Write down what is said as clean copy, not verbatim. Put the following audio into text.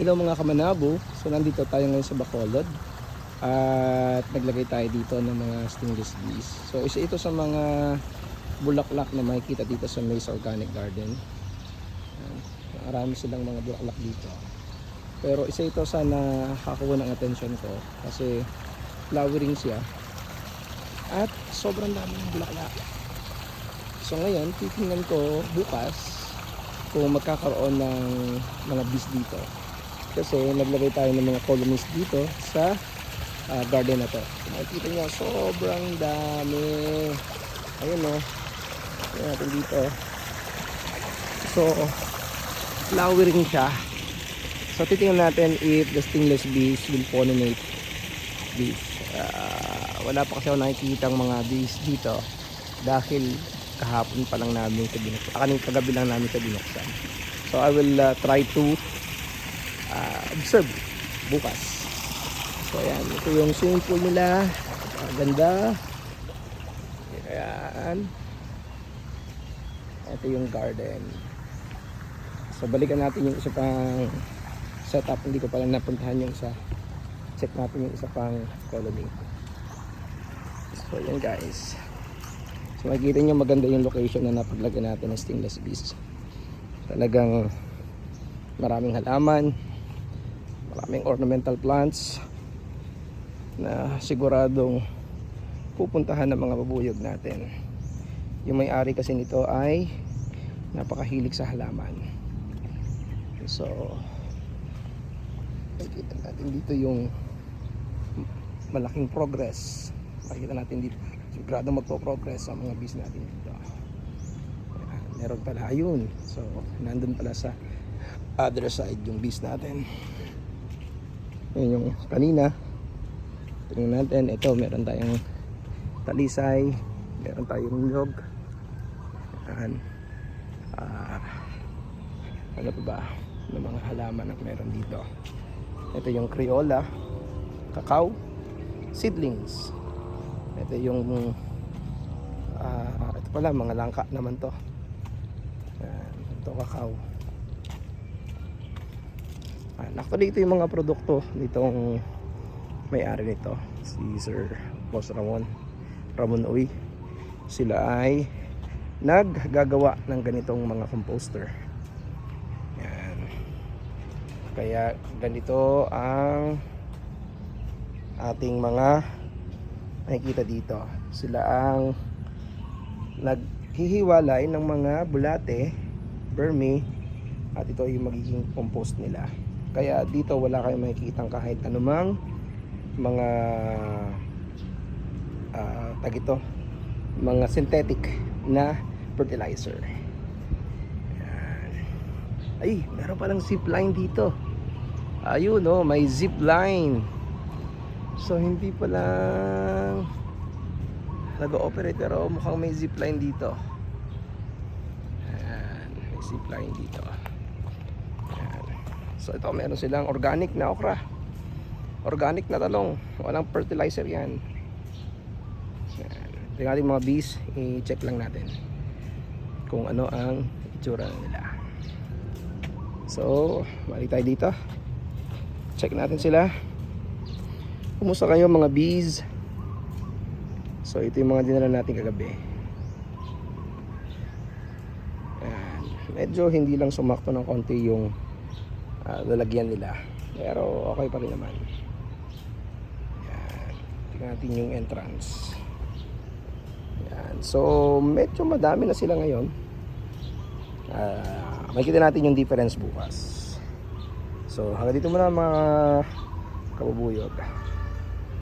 Hello mga kamanabo, so nandito tayo ngayon sa Bacolod at naglagay tayo dito ng mga stingless bees. So isa ito sa mga bulaklak na makikita dito sa Maze Organic Garden. Ayan. Marami silang mga bulaklak dito. Pero isa ito sa nakakuha ng attention ko kasi flowering siya at sobrang dami ng bulaklak. So ngayon titingnan ko bukas kung magkakaroon ng mga bees dito. Kasi naglagay tayo ng mga colonies dito sa garden na to. Makikita nyo, sobrang dami. Ayun o. Ayan natin dito. So, flowering siya. So, titingnan natin if the stingless bees will pollinate bees. Wala pa kasi ako nakikita ang mga bees dito dahil kahapon pa lang namin ito binuksan. Kagabi lang namin ito binuksan. So, I will try to observe bukas. So ayan, ito yung swimming pool nila. Ganda. Ayan. Ito yung garden. So balikan natin yung isa pang setup. Hindi ko pala napuntahan yung isa. Check natin yung isa pang colony. So ayan guys. So makikita nyo maganda yung location na napaglagay natin ng stingless bees. Talagang maraming halaman, maraming ornamental plants na siguradong pupuntahan ng mga babuyog natin. Yung may-ari kasi nito ay napakahilig sa halaman. So makikita natin dito yung malaking progress. Makikita natin dito siguradong magpo-progress sa mga bees natin dito. Meron pala, ayun. So nandun pala sa other side yung bees natin. Yun yung kanina. Tingnan natin, ito meron tayong talisay, meron tayong nyog. Ano pa ba ng mga halaman na meron dito. Ito yung Criolla, cacao, seedlings. Ito yung ito pala mga langka naman to. Ito cacao. Actually ito yung mga produkto nitong may-ari nito, si Sir Boss Ramon Uy. Sila ay naggagawa ng ganitong mga composter. Yan. Kaya ganito ang ating mga nakikita dito. Sila ang naghihiwalay ng mga bulate, vermi, at ito yung magiging compost nila. Kaya dito wala kayong makikitang kahit anumang mga mga synthetic na fertilizer. Ayan. Ay, meron palang zip line dito. Ayun oh, may zip line. So hindi pa lang nag-ooperate pero mukhang may zip line dito. Ayan, may zip line dito. So ito meron silang organic na okra, organic na talong, walang fertilizer yan. Tingnan natin mga bees, i-check lang natin kung ano ang itsura nila. So balik tayo dito, check natin sila. Kumusta kayo mga bees? So ito yung mga dinala natin kagabi. Ayan. Medyo hindi lang sumakto ng konti yung lalagyan nila, pero okay pa rin naman. Yan. Tingnan natin yung entrance. Yan. So medyo madami na sila ngayon. Makikita natin yung difference bukas. So hanggang dito muna mga kabubuyog.